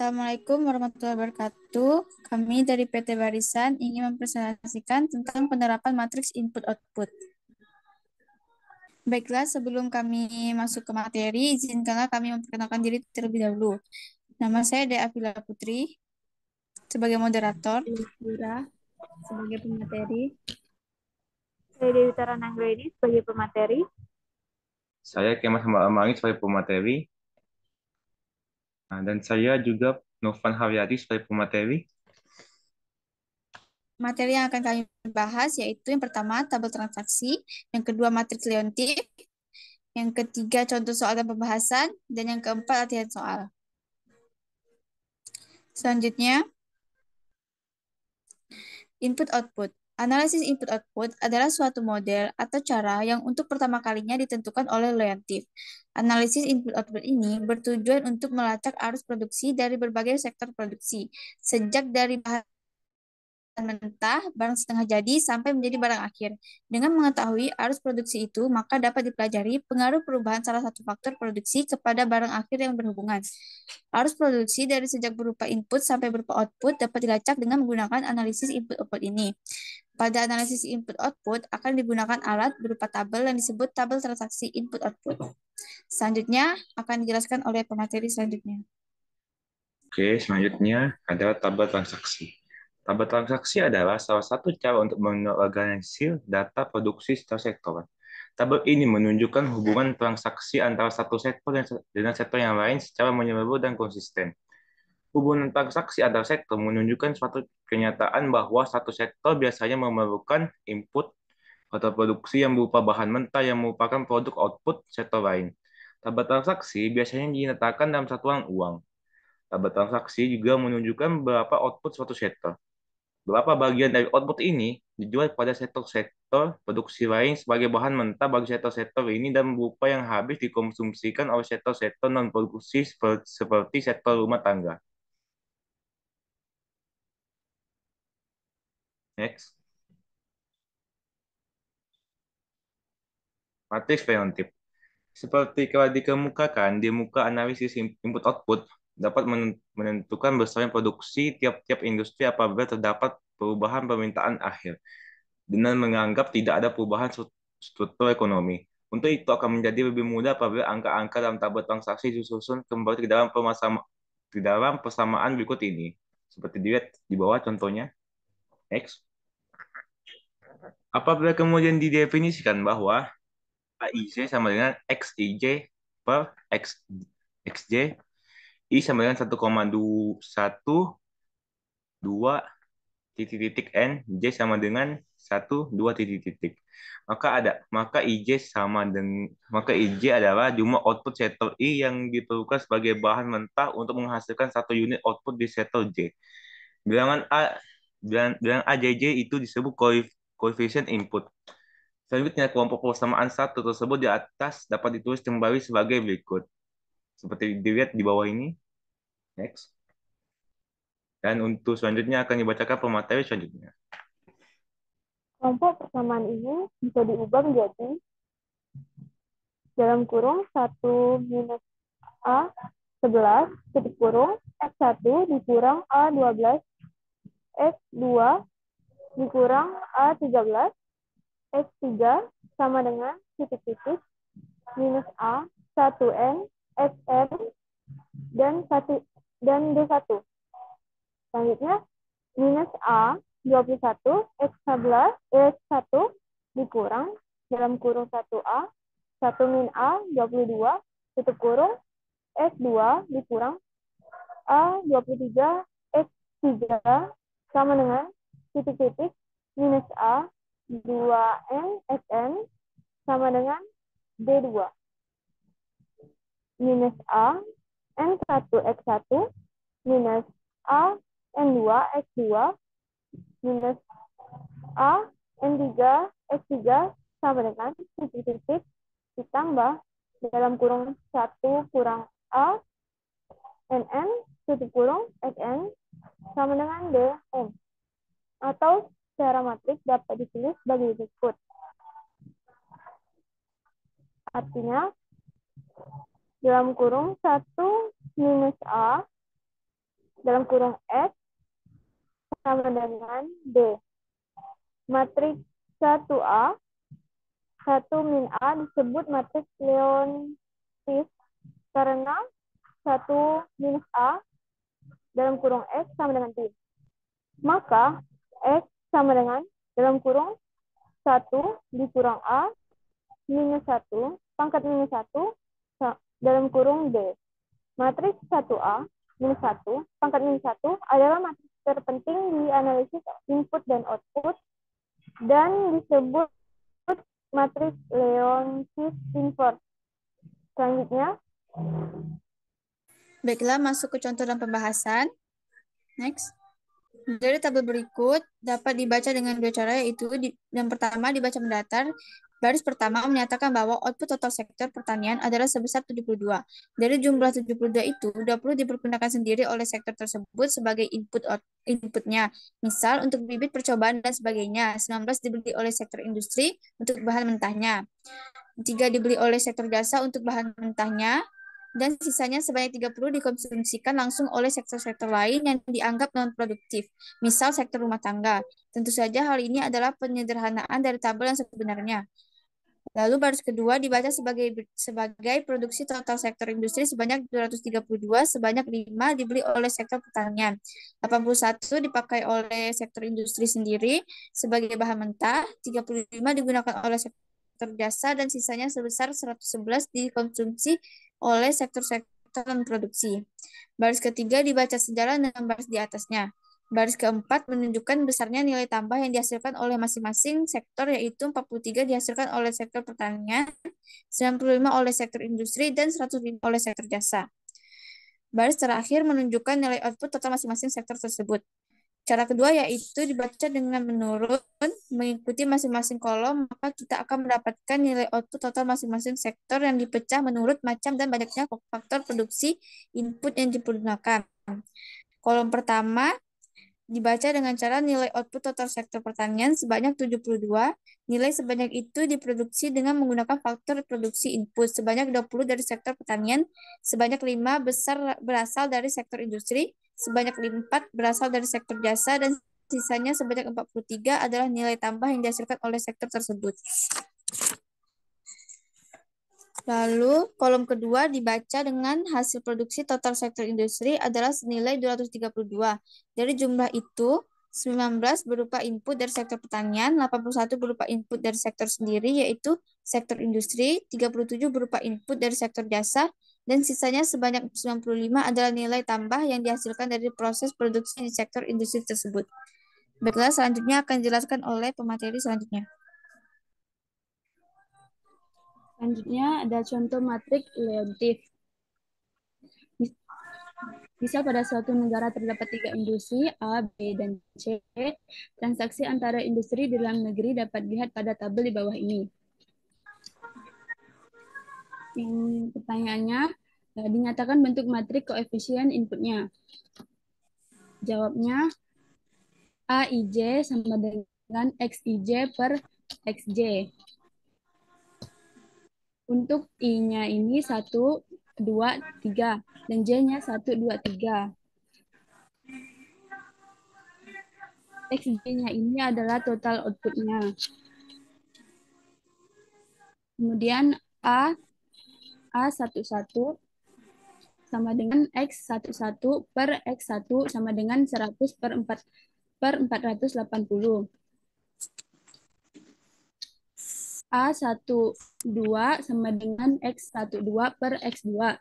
Assalamualaikum warahmatullahi wabarakatuh. Kami dari PT Barisan ingin mempresentasikan tentang penerapan matriks input-output. Baiklah, sebelum kami masuk ke materi, izinkanlah kami memperkenalkan diri terlebih dahulu. Nama saya Dea Afila Putri, sebagai moderator. Elvira sebagai pemateri. Saya Dewi Tarananggreni sebagai pemateri. Saya Kemas Amangi sebagai pemateri. Dan saya juga Novan Haryadi sebagai pemateri. Materi yang akan kami bahas yaitu yang pertama tabel transaksi, yang kedua matriks Leontief, yang ketiga contoh soal dan pembahasan, dan yang keempat latihan soal. Selanjutnya, input-output. Analisis input-output adalah suatu model atau cara yang untuk pertama kalinya ditentukan oleh Leontief. Analisis input-output ini bertujuan untuk melacak arus produksi dari berbagai sektor produksi, sejak dari bahan mentah, barang setengah jadi, sampai menjadi barang akhir. Dengan mengetahui arus produksi itu, maka dapat dipelajari pengaruh perubahan salah satu faktor produksi kepada barang akhir yang berhubungan. Arus produksi dari sejak berupa input sampai berupa output dapat dilacak dengan menggunakan analisis input-output ini. Pada analisis input-output akan digunakan alat berupa tabel yang disebut tabel transaksi input-output. Selanjutnya akan dijelaskan oleh pemateri selanjutnya. Oke, selanjutnya adalah tabel transaksi. Tabel transaksi adalah salah satu cara untuk mengorganisir data produksi secara sektor. Tabel ini menunjukkan hubungan transaksi antara satu sektor dengan sektor yang lain secara menyeluruh dan konsisten. Hubungan transaksi antar sektor menunjukkan suatu kenyataan bahwa satu sektor biasanya memerlukan input atau produksi yang berupa bahan mentah yang merupakan produk output sektor lain. Tabel transaksi biasanya dinyatakan dalam satuan uang. Tabel transaksi juga menunjukkan berapa output suatu sektor. Berapa bagian dari output ini dijual pada sektor-sektor produksi lain sebagai bahan mentah bagi sektor-sektor ini dan berupa yang habis dikonsumsikan oleh sektor-sektor non-produksi seperti sektor rumah tangga. Next. Matriks Leontief. Seperti telah dikemukakan di muka analisis input-output, dapat menentukan besarnya produksi tiap-tiap industri apabila terdapat perubahan permintaan akhir, dengan menganggap tidak ada perubahan struktur ekonomi. Untuk itu akan menjadi lebih mudah apabila angka-angka dalam tabel transaksi disusun kembali ke dalam persamaan berikut ini. Seperti dilihat di bawah contohnya. Next. Apabila kemudian didefinisikan bahwa AIJ sama dengan XIJ per XJ, I sama dengan 1,2 titik N, J sama dengan 1,2 titik. Maka IJ adalah jumlah output sektor I yang diperlukan sebagai bahan mentah untuk menghasilkan satu unit output di sektor J. Bilangan AJJ itu disebut koefisien input. Selanjutnya, kelompok persamaan satu tersebut di atas dapat ditulis kembali sebagai berikut. Seperti dilihat di bawah ini. Next. Dan untuk selanjutnya akan dibacakan pemateri selanjutnya. Kelompok persamaan ini bisa diubah menjadi dalam kurung 1 minus A 11 tutup kurung X1 dikurang A12 X2 dikurang A13 X3 sama dengan titik-titik minus A 1N XN dan D1. Selanjutnya minus A 21 X1 dikurang dalam kurung 1A 1 min A 22 tutup kurung X2 dikurang A 23 X3 sama dengan titik-titik minus A 2N XN sama dengan D2 minus A N1 X1 minus A N2 X2 minus A N3 X3 sama dengan titik-titik ditambah dalam kurung 1 kurang A NN tutup kurung XN sama dengan DN. Atau secara matrik dapat ditulis sebagai berikut. Artinya, dalam kurung 1 minus A dalam kurung X sama dengan D. Matriks 1A, 1 min A disebut matriks Leontief karena 1 minus A dalam kurung X sama dengan D. Maka X sama dengan dalam kurung 1 dikurang A minus 1 pangkat minus 1 dalam kurung D. Matriks 1A minus 1 pangkat minus 1 adalah matriks terpenting di analisis input dan output dan disebut matriks Leontief inverse. Selanjutnya, Baiklah, masuk ke contoh dan pembahasan. Next. Dari tabel berikut dapat dibaca dengan dua cara, yaitu yang pertama dibaca mendatar. Baris pertama menyatakan bahwa output total sektor pertanian adalah sebesar 72. Dari jumlah 72 itu, 20 dipergunakan sendiri oleh sektor tersebut sebagai inputnya. Misal, untuk bibit percobaan dan sebagainya. 19 dibeli oleh sektor industri untuk bahan mentahnya. 3 dibeli oleh sektor jasa untuk bahan mentahnya. Dan sisanya sebanyak 30 dikonsumsikan langsung oleh sektor-sektor lain yang dianggap non-produktif, misal sektor rumah tangga. Tentu saja hal ini adalah penyederhanaan dari tabel yang sebenarnya. Lalu baris kedua dibaca sebagai produksi total sektor industri sebanyak 232, sebanyak 5 dibeli oleh sektor pertanian. 81 dipakai oleh sektor industri sendiri sebagai bahan mentah, 35 digunakan oleh sektor jasa, dan sisanya sebesar 111 dikonsumsi oleh sektor-sektor non-produksi. Baris ketiga dibaca sejalan dengan baris di atasnya. Baris keempat menunjukkan besarnya nilai tambah yang dihasilkan oleh masing-masing sektor, yaitu 43 dihasilkan oleh sektor pertanian, 95 oleh sektor industri, dan 105 oleh sektor jasa. Baris terakhir menunjukkan nilai output total masing-masing sektor tersebut. Cara kedua yaitu dibaca dengan menurun, mengikuti masing-masing kolom, maka kita akan mendapatkan nilai output total masing-masing sektor yang dipecah menurut macam dan banyaknya faktor produksi input yang digunakan. Kolom pertama dibaca dengan cara nilai output total sektor pertanian sebanyak 72. Nilai sebanyak itu diproduksi dengan menggunakan faktor produksi input sebanyak 20 dari sektor pertanian, sebanyak 5 berasal dari sektor industri, sebanyak 4 berasal dari sektor jasa, dan sisanya sebanyak 43 adalah nilai tambah yang dihasilkan oleh sektor tersebut. Lalu, kolom kedua dibaca dengan hasil produksi total sektor industri adalah senilai 232. Dari jumlah itu, 19 berupa input dari sektor pertanian, 81 berupa input dari sektor sendiri, yaitu sektor industri, 37 berupa input dari sektor jasa, dan sisanya sebanyak 95 adalah nilai tambah yang dihasilkan dari proses produksi di sektor industri tersebut. Baiklah, selanjutnya akan dijelaskan oleh pemateri selanjutnya. Selanjutnya ada contoh matriks Leontief. Misal pada suatu negara terdapat 3 industri A, B, dan C. Transaksi antara industri di dalam negeri dapat dilihat pada tabel di bawah ini. Pertanyaannya, dinyatakan bentuk matriks koefisien inputnya. Jawabnya, AIJ sama dengan XIJ per XJ. Untuk I-nya ini 1, 2, 3. Dan J-nya 1, 2, 3. XJ-nya ini adalah total output-nya. Kemudian A11 sama dengan X11 per X1 sama dengan 100 per 480. A12 sama dengan X12 per X2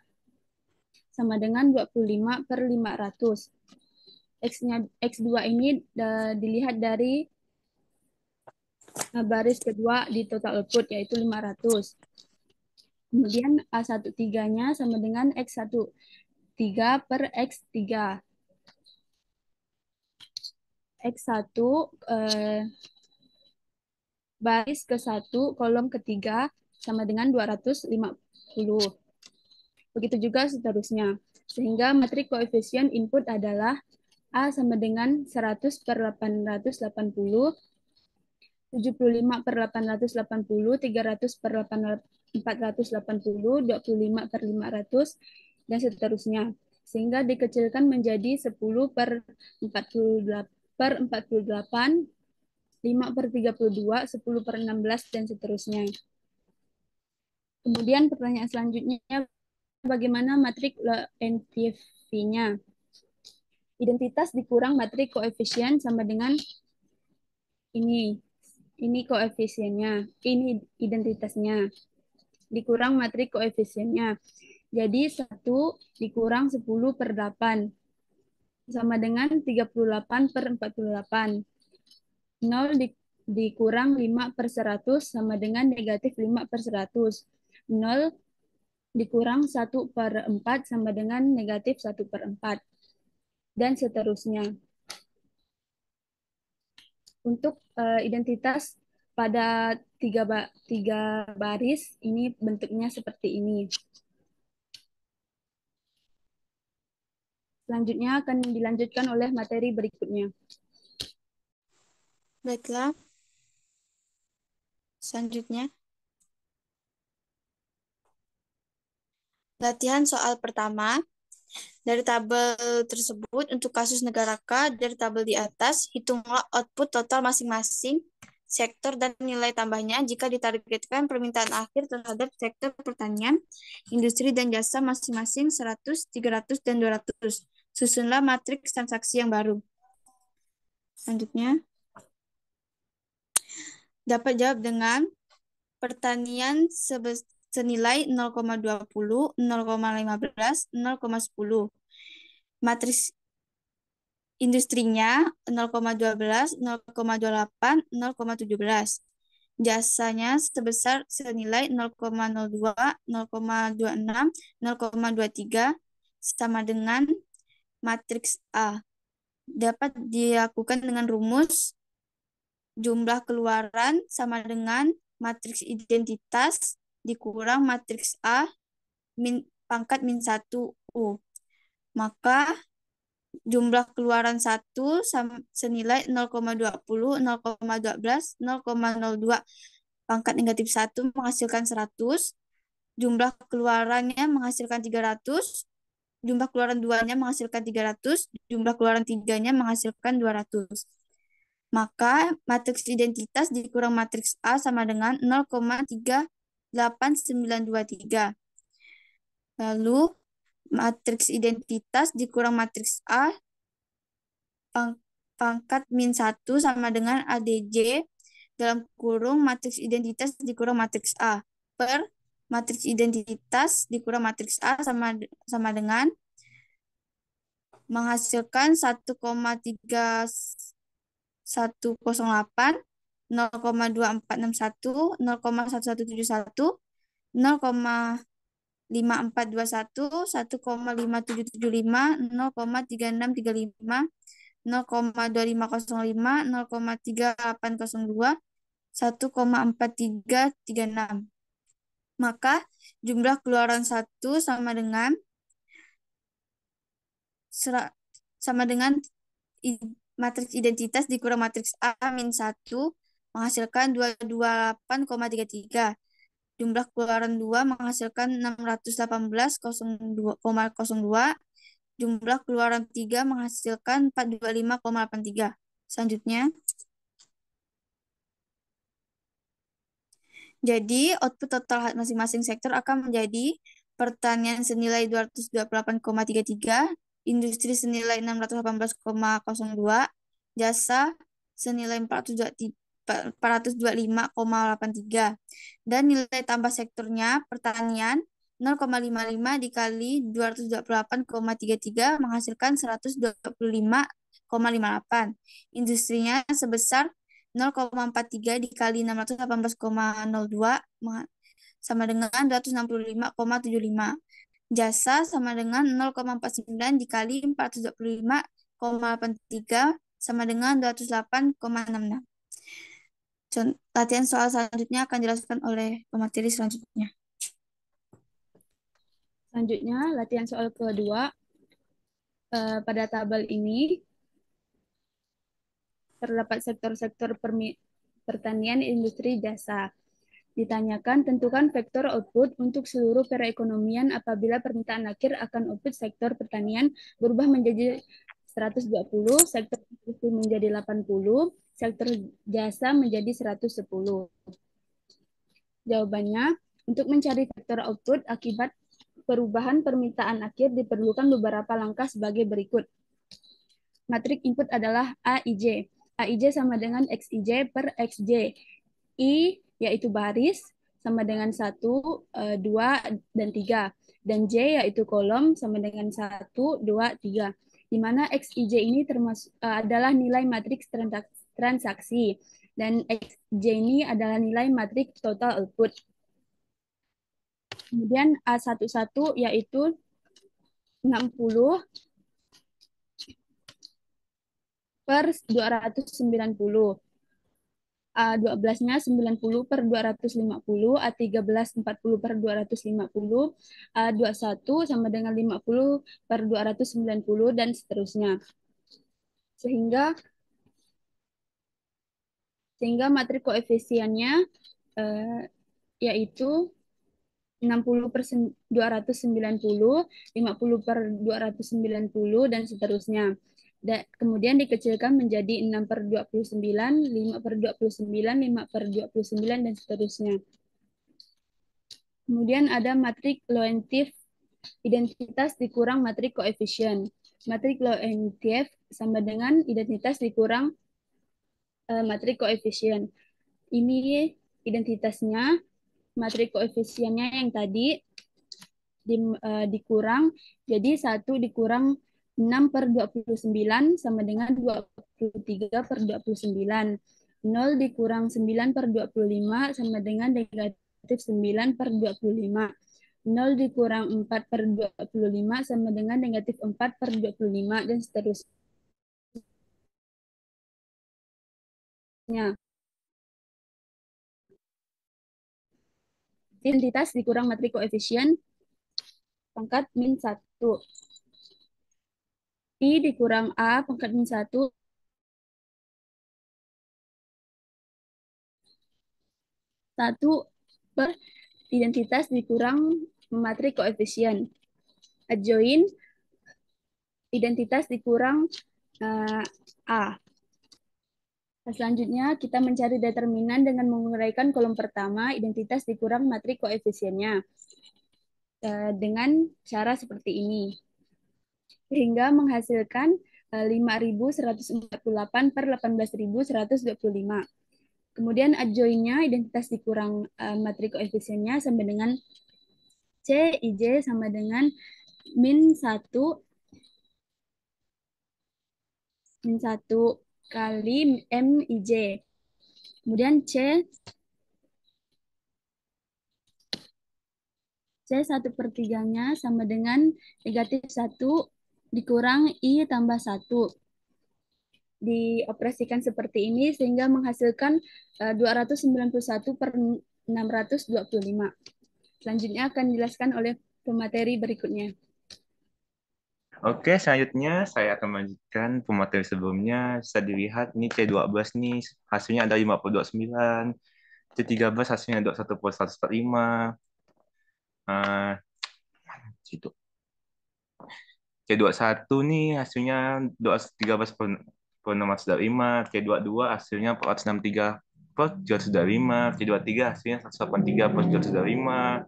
sama dengan 25 per 500. X2 ini dilihat dari baris kedua di total output, yaitu 500. Kemudian A13-nya sama dengan X13 per X3. X1 baris ke-1 kolom ketiga sama dengan 250. Begitu juga seterusnya. Sehingga matriks koefisien input adalah A sama dengan 100 per 880, 75 per 880, 300 per 480, 25 per 500, dan seterusnya. sehingga dikecilkan menjadi 10 per 48, 5 per 32, 10 per 16, dan seterusnya. Kemudian pertanyaan selanjutnya, bagaimana matrik NPV-nya? Identitas dikurang matrik koefisien sama dengan ini. Ini koefisiennya, ini identitasnya. Dikurang matrik koefisiennya. Jadi 1 dikurang 10 per 8 sama dengan 38 per 48. 0 dikurang 5 per 100 sama dengan negatif 5 per 100. 0 dikurang 1 per 4 sama dengan negatif 1 per 4. Dan seterusnya. Untuk identitas pada tiga baris, ini bentuknya seperti ini. Selanjutnya akan dilanjutkan oleh materi berikutnya. Baiklah. Selanjutnya. Latihan soal pertama. Dari tabel tersebut, untuk kasus negara K, dari tabel di atas, hitunglah output total masing-masing sektor dan nilai tambahnya jika ditargetkan permintaan akhir terhadap sektor pertanian, industri, dan jasa masing-masing 100, 300, dan 200. Susunlah matriks transaksi yang baru. Selanjutnya, dapat jawab dengan pertanian senilai 0,20, 0,15, 0,10. Matriks industrinya 0,12, 0,28, 0,17. Jasanya sebesar senilai 0,02, 0,26, 0,23 sama dengan matriks A. Dapat dilakukan dengan rumus jumlah keluaran sama dengan matriks identitas dikurang matriks A pangkat min 1 U. Maka jumlah keluaran 1 senilai 0,20, 0,12, 0,02 pangkat negatif 1 menghasilkan 100. Jumlah keluarannya menghasilkan 300. Jumlah keluaran 2-nya menghasilkan 300. Jumlah keluaran 3-nya menghasilkan 200. Maka matriks identitas dikurang matriks A sama dengan 0,38923. Lalu matriks identitas dikurang matriks A pangkat min 1 sama dengan ADJ dalam kurung matriks identitas dikurang matriks A per matriks identitas dikurang matriks A sama dengan menghasilkan 1,3108, 0,2461, 0,1171, 0,5421, 1,5775, 0,3635, 0,2505, 0,3802, 1,4336. Maka jumlah keluaran 1 sama dengan matriks identitas dikurang matriks A min 1 menghasilkan 228,33. Jumlah keluaran 2 menghasilkan 618,02. Jumlah keluaran 3 menghasilkan 425,83. Selanjutnya, jadi output total masing-masing sektor akan menjadi pertanian senilai 228,33, industri senilai 618,02, jasa senilai 425,83, dan nilai tambah sektornya pertanian 0,55 dikali 228,33 menghasilkan 125,58. Industrinya sebesar 0,43 dikali 618,02 sama dengan 265,75. Jasa sama dengan 0,49 dikali 425,83 sama dengan 208,66. Latihan soal selanjutnya akan dijelaskan oleh pemateri selanjutnya. Selanjutnya, latihan soal kedua. Pada tabel ini terdapat sektor-sektor pertanian, industri, jasa. Ditanyakan, tentukan vektor output untuk seluruh perekonomian apabila permintaan akhir akan output sektor pertanian berubah menjadi 120, sektor industri menjadi 80, sektor jasa menjadi 110. Jawabannya, untuk mencari vektor output akibat perubahan permintaan akhir diperlukan beberapa langkah sebagai berikut. Matrik input adalah AIJ. AIJ sama dengan XIJ per XJ. I yaitu baris sama dengan 1, 2, dan 3. Dan J yaitu kolom sama dengan 1, 2, 3. Di mana XIJ ini adalah nilai matriks transaksi. Dan XJ ini adalah nilai matriks total output. Kemudian A11 yaitu 60 per 290. A12-nya 90 per 250, A13 40 per 250, A21 sama dengan 50 per 290, dan seterusnya. Sehingga matrik koefisiennya yaitu 60 per 290, 50 per 290, dan seterusnya. Kemudian dikecilkan menjadi 6 per 29, 5 per 29, 5 per 29, dan seterusnya. Kemudian ada matrik Loewentheif, identitas dikurang matrik koefisien. Matrik Loewentheif sama dengan identitas dikurang matrik koefisien. Ini identitasnya, matrik koefisiennya yang tadi dikurang, jadi 1 dikurang 6 per 29 sama dengan 23 per 29. 0 dikurang 9 per 25 sama dengan negatif 9 per 25. 0 dikurang 4 per 25 sama dengan negatif 4 per 25, dan seterusnya. Identitas dikurang matrik koefisien pangkat min 1. I dikurang A pangkat min 1 per identitas dikurang matrik koefisien. Adjoin identitas dikurang A. Selanjutnya kita mencari determinan dengan menguraikan kolom pertama identitas dikurang matrik koefisiennya dengan cara seperti ini. Sehingga menghasilkan 5.148 per 18.125. Kemudian adjoinnya identitas dikurang matrik koefisiennya sama dengan CIJ sama dengan min 1 kali MIJ. Kemudian C 1/3-nya sama dengan negatif 1 dikurang I tambah 1. Dioperasikan seperti ini sehingga menghasilkan 291 per 625. Selanjutnya akan dijelaskan oleh pemateri berikutnya. Oke, selanjutnya saya akan melanjutkan pemateri sebelumnya. Bisa dilihat ini C12 nih, hasilnya ada 529. C13 hasilnya 21 per 145. Situ. C21 nih hasilnya 213 per 605. C22 hasilnya 463 per 705. C23 hasilnya 183 per 705.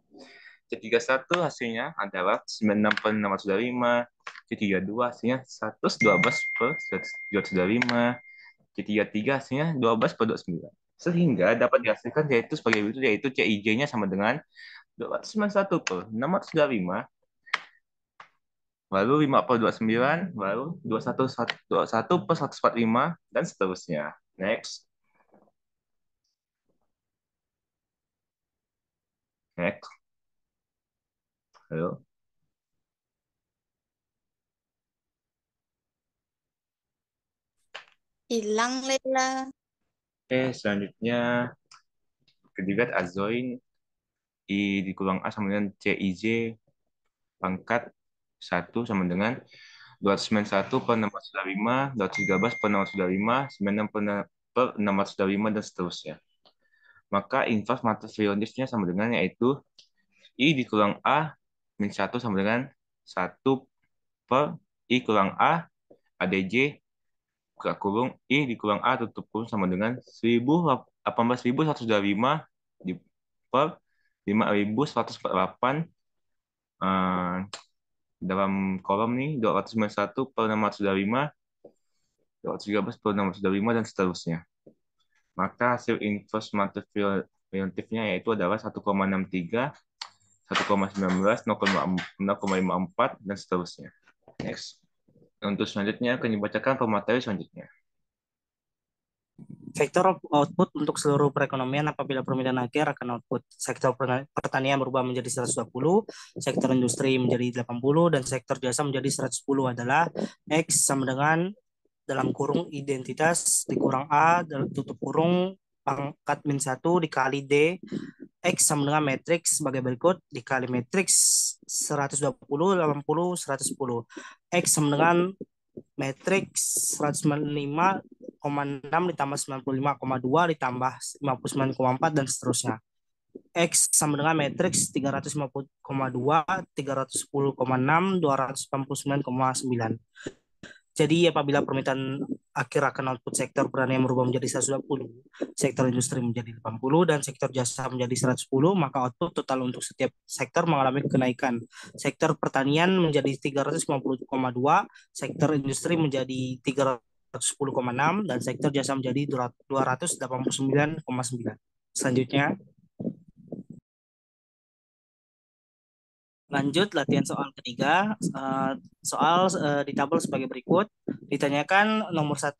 C31 hasilnya adalah 96 per 625. C32 hasilnya 112 per 205. C33 hasilnya 12 per 29. Sehingga dapat dihasilkan yaitu sebagai berikut, yaitu CIJ-nya sama dengan 291 per 625, lalu 5 per 29, lalu 21 per 145, dan seterusnya. Next. Next. Halo. Hilang, Lela. Oke, selanjutnya ketiga azoin I dikurang A sama dengan CIJ pangkat 1 sama dengan 291 per 625, 213 per 625, 96 per 625, dan seterusnya. maka inverse materiality-nya sama dengan yaitu I dikurang A min 1 sama dengan 1 per I kurang A ADJ buka kurung I dikurang A tutup kurung sama dengan 18.125 per 5.148 dalam kolom nih 291 per 625 213 per 625 dan seterusnya. Maka hasil inverse materiality-nya yaitu adalah 1,63 1,19 0,54 dan seterusnya. Next. Untuk selanjutnya akan dibacakan pemateri selanjutnya. Sektor output untuk seluruh perekonomian apabila permintaan akhir akan output. Sektor pertanian berubah menjadi 120, sektor industri menjadi 80, dan sektor jasa menjadi 110 adalah X sama dengan dalam kurung identitas dikurang A tutup kurung pangkat min 1 dikali D X sama dengan matriks sebagai berikut dikali matriks 120, 80, 110. X sama dengan matriks 195,6 ditambah 95,2 ditambah 59,4 dan seterusnya. X sama dengan matriks 350,2, 310,6, 289,9. Jadi apabila permintaan akhir akan output sektor pertanian berubah menjadi 120, sektor industri menjadi 80, dan sektor jasa menjadi 110, maka output total untuk setiap sektor mengalami kenaikan. Sektor pertanian menjadi 350,2, sektor industri menjadi 310,6, dan sektor jasa menjadi 289,9. Selanjutnya, lanjut latihan soal ketiga. Soal di tabel sebagai berikut. Ditanyakan nomor 1,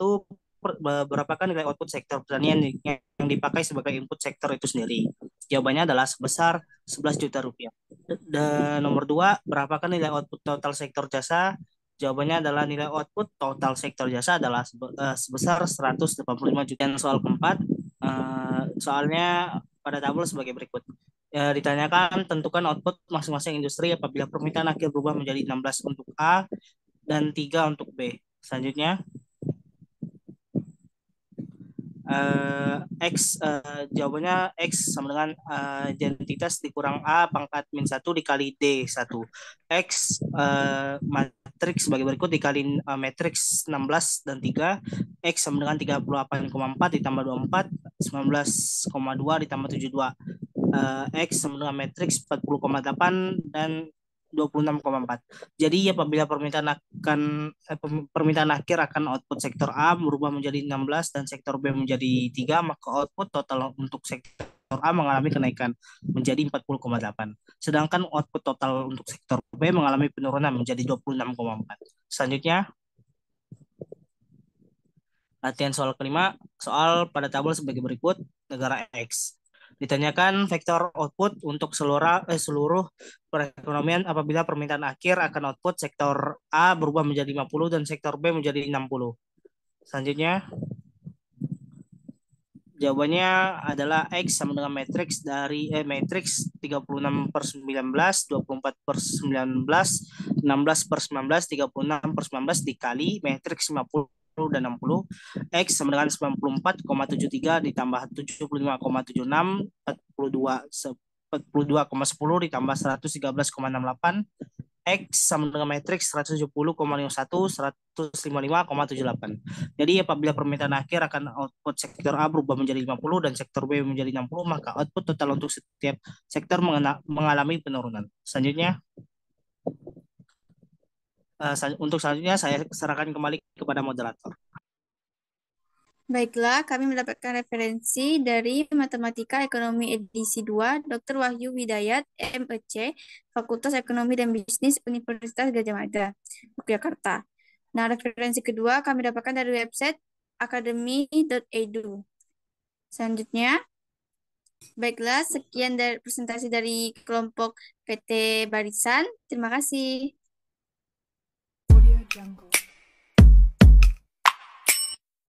berapakah nilai output sektor pertanian yang dipakai sebagai input sektor itu sendiri? Jawabannya adalah sebesar 11 juta rupiah. Dan nomor 2, berapakah nilai output total sektor jasa? Jawabannya adalah nilai output total sektor jasa adalah sebesar 185 juta. Dan soal keempat, soalnya pada tabel sebagai berikut. Ditanyakan tentukan output masing-masing industri apabila permintaan akhir berubah menjadi 16 untuk A dan 3 untuk B. Selanjutnya, jawabannya X sama dengan identitas dikurang A pangkat min 1 dikali D1. X matriks sebagai berikut dikali matriks 16 dan 3. X sama dengan 38,4 ditambah 24, 19,2 ditambah 72. X sama dengan matriks 40,8 dan 26,4. Jadi apabila permintaan akhir akan output sektor A berubah menjadi 16 dan sektor B menjadi 3, maka output total untuk sektor A mengalami kenaikan menjadi 40,8. Sedangkan output total untuk sektor B mengalami penurunan menjadi 26,4. Selanjutnya, latihan soal kelima, soal pada tabel sebagai berikut. Negara X. Ditanyakan vektor output untuk seluruh perekonomian apabila permintaan akhir akan output sektor A berubah menjadi 50 dan sektor B menjadi 60. Selanjutnya, jawabannya adalah X sama dengan matriks dari matriks 36 per 19, 24 per 19, 16 per 19, 36 per 19 dikali matriks 50 dan 60. X sama dengan 94,73 ditambah 75,76, 42,10 ditambah 113,68. X sama dengan matriks 170,51, 155,78. Jadi apabila permintaan akhir akan output sektor A berubah menjadi 50 dan sektor B menjadi 60, maka output total untuk setiap sektor mengalami penurunan. Selanjutnya, untuk selanjutnya saya serahkan kembali kepada moderator. Baiklah, kami mendapatkan referensi dari Matematika Ekonomi edisi 2, Dr. Wahyu Widayat, MEC, Fakultas Ekonomi dan Bisnis Universitas Gadjah Mada, Yogyakarta. Nah, referensi kedua kami dapatkan dari website academy.edu. Selanjutnya, baiklah, sekian dari presentasi dari kelompok PT Barisan. Terima kasih. Audio Jungle.